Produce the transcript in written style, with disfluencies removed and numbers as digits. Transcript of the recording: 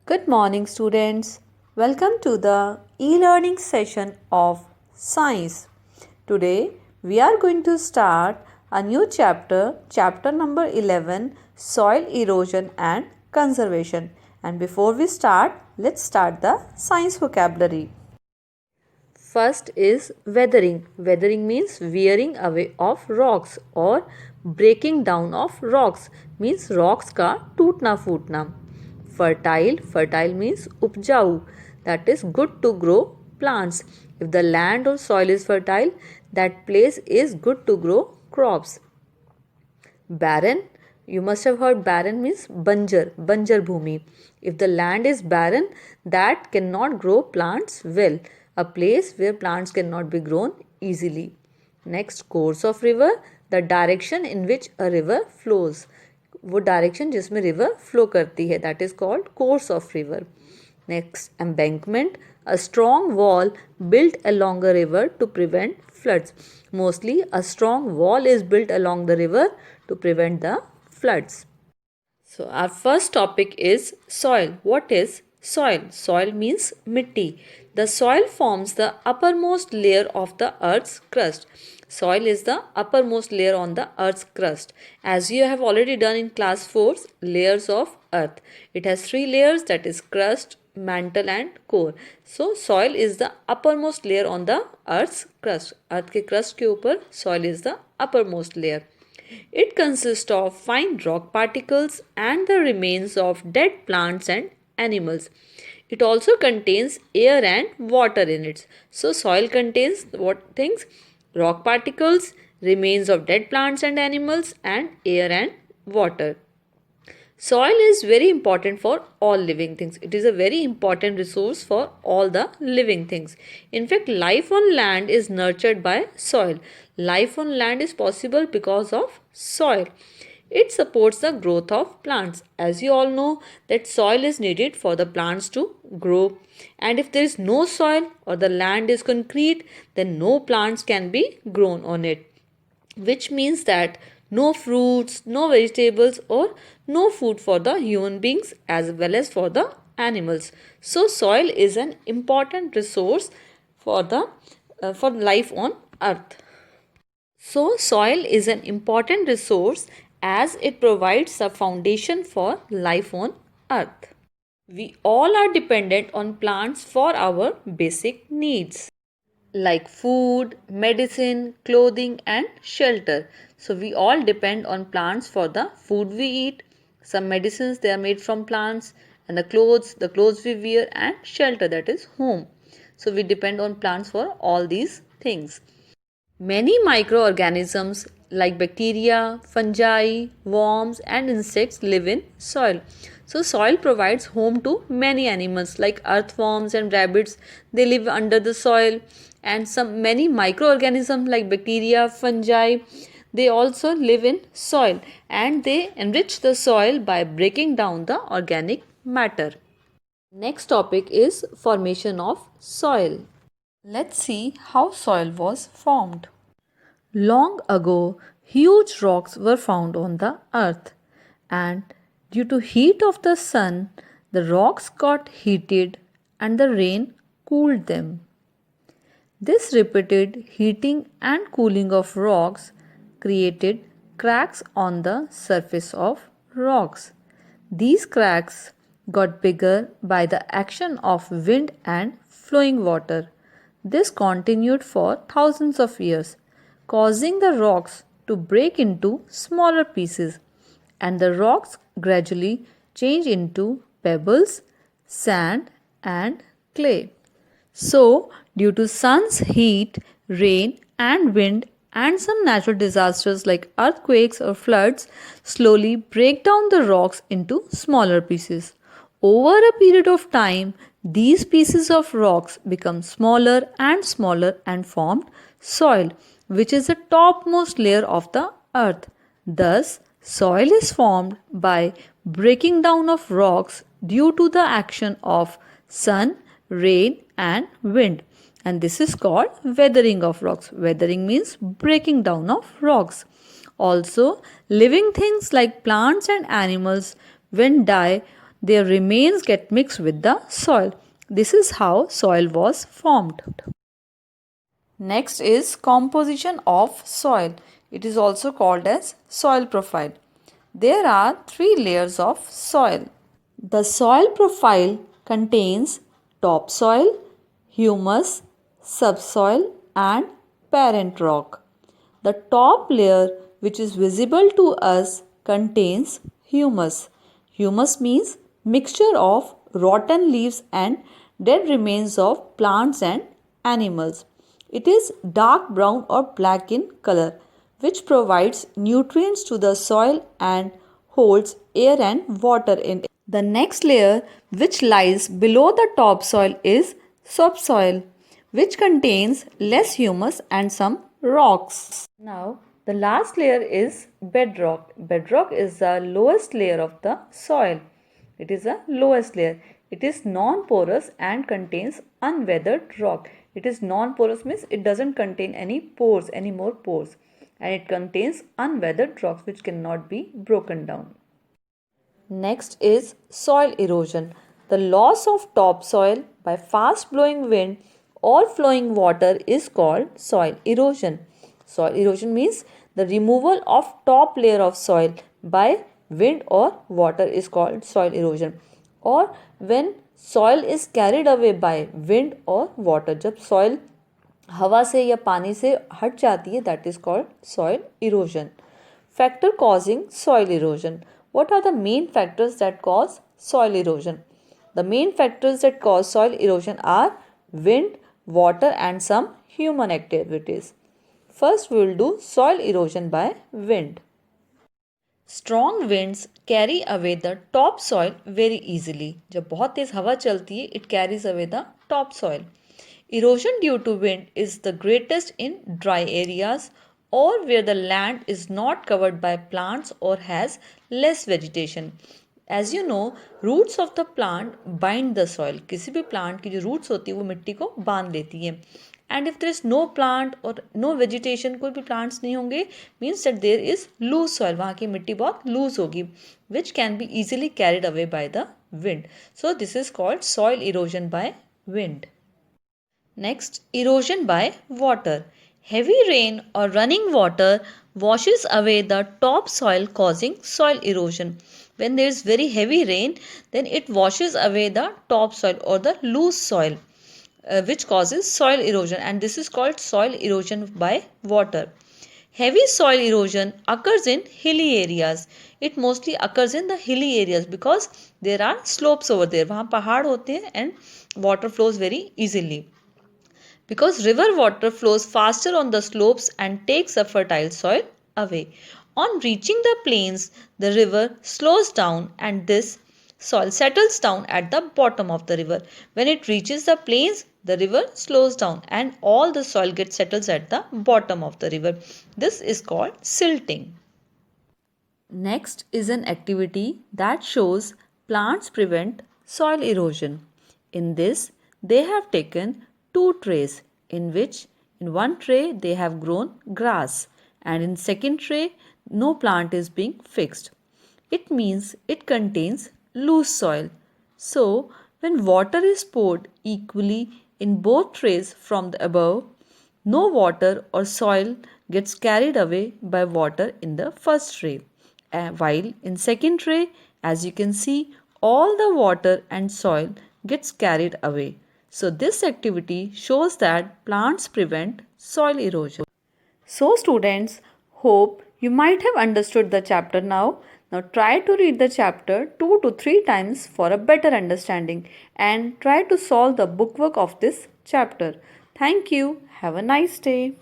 Good morning, students. Welcome to the e-learning session of science. Today, we are going to start a new chapter number 11, Soil Erosion and Conservation. And before we start, let's start the science vocabulary. First is weathering. Weathering means wearing away of rocks or breaking down of rocks means rocks का टूटना फूटना. Fertile means उपजाऊ, that is good to grow plants. If the land or soil is fertile, that place is good to grow crops. Barren, you must have heard barren means banjar bhumi. If the land is barren, that cannot grow plants well, a place where plants cannot be grown easily. Next, course of river, the direction in which a river flows. वो direction जिसमें river flow करती है, that is called course of river. Next, embankment, a strong wall built along a river to prevent floods. Mostly, a strong wall is built along the river to prevent the floods. So, our first topic is soil. What is soil? Soil means mitti. The soil forms the uppermost layer of the earth's crust. Soil is the uppermost layer on the earth's crust. As you have already done in class 4, layers of earth. It has 3 layers, that is crust, mantle and core. So soil is the uppermost layer on the earth's crust. Earth के crust के ऊपर soil is the uppermost layer. It consists of fine rock particles and the remains of dead plants and animals. It also contains air and water in it. So soil contains what things? Rock particles, remains of dead plants and animals, and air and water. Soil is very important for all living things. It is a very important resource for all the living things. In fact, life on land is nurtured by soil. Life on land is possible because of soil. It supports the growth of plants. As you all know that soil is needed for the plants to grow. And if there is no soil or the land is concrete, then no plants can be grown on it. Which means that no fruits, no vegetables or no food for the human beings as well as for the animals. So soil is an important resource for for life on earth. So soil is an important resource as it provides a foundation for life on earth. We all are dependent on plants for our basic needs like food, medicine, clothing and shelter. So we all depend on plants for the food we eat. Some medicines, they are made from plants, and the clothes we wear, and shelter, that is home. So we depend on plants for all these things. Many microorganisms like bacteria, fungi, worms and insects live in soil. So soil provides home to many animals like earthworms and rabbits. They live under the soil, and many microorganisms like bacteria, fungi, they also live in soil and they enrich the soil by breaking down the organic matter. Next topic is formation of soil. Let's see how soil was formed. Long ago, huge rocks were found on the earth, and due to heat of the sun, the rocks got heated and the rain cooled them. This repeated heating and cooling of rocks created cracks on the surface of rocks. These cracks got bigger by the action of wind and flowing water. This continued for thousands of years, causing the rocks to break into smaller pieces, and the rocks gradually change into pebbles, sand, and clay. So, due to sun's heat, rain, and wind, and some natural disasters like earthquakes or floods, slowly break down the rocks into smaller pieces. Over a period of time, these pieces of rocks become smaller and formed soil, which is the topmost layer of the earth. Thus, soil is formed by breaking down of rocks due to the action of sun, rain, and wind. And this is called weathering of rocks. Weathering means breaking down of rocks. Also, living things like plants and animals, when their remains get mixed with the soil. This is how soil was formed. Next is composition of soil. It is also called as soil profile. There are three layers of soil. The soil profile contains topsoil, humus, subsoil and parent rock. The top layer, which is visible to us, contains humus. Humus means mixture of rotten leaves and dead remains of plants and animals. It is dark brown or black in color, which provides nutrients to the soil and holds air and water in it. The next layer, which lies below the topsoil, is subsoil, which contains less humus and some rocks. Now, the last layer is bedrock. Bedrock is the lowest layer of the soil. It is the lowest layer. It is non-porous and contains unweathered rock. It is non-porous means it doesn't contain any pores, any more pores. And it contains unweathered rocks which cannot be broken down. Next is soil erosion. The loss of topsoil by fast blowing wind or flowing water is called soil erosion. Soil erosion means the removal of top layer of soil by wind or water is called soil erosion. Or when soil is carried away by wind or water, जब soil हवा से या पानी से हट जाती है, that is called soil erosion. Factor causing soil erosion. What are the main factors that cause soil erosion? The main factors that cause soil erosion are wind, water and some human activities. First, we will do soil erosion by wind. Strong winds carry away the topsoil very easily. जब बहुत तेज हवा चलती है, it carries away the topsoil. Erosion due to wind is the greatest in dry areas or where the land is not covered by plants or has less vegetation. As you know, roots of the plant bind the soil. किसी भी plant की जो roots होती है वो मिट्टी को बांध लेती है. And if there is no plant or no vegetation, कोई भी plants नहीं होंगे, means that there is loose soil. वहाँ की मिट्टी बहुत loose होगी, which can be easily carried away by the wind. So this is called soil erosion by wind. Next, erosion by water. Heavy rain or running water washes away the topsoil, causing soil erosion. When there is very heavy rain, then it washes away the topsoil or the loose soil, which causes soil erosion, and this is called soil erosion by water. Heavy soil erosion occurs in hilly areas. It mostly occurs in the hilly areas because there are slopes over there. वहाँ पहाड़ होते हैं and water flows very easily. Because river water flows faster on the slopes and takes the fertile soil away. On reaching the plains, the river slows down and this soil settles down at the bottom of the river. When it reaches the plains, the river slows down and all the soil gets settled at the bottom of the river. This is called silting. Next is an activity that shows plants prevent soil erosion. In this, they have taken two trays in which in one tray they have grown grass and in second tray no plant is being fixed. It means it contains loose soil. So when water is poured equally in both trays from the above, no water or soil gets carried away by water in the first tray. While in second tray, as you can see, all the water and soil gets carried away. So this activity shows that plants prevent soil erosion. So students, hope you might have understood the chapter now. Now try to read the chapter 2 to 3 times for a better understanding and try to solve the bookwork of this chapter. Thank you. Have a nice day.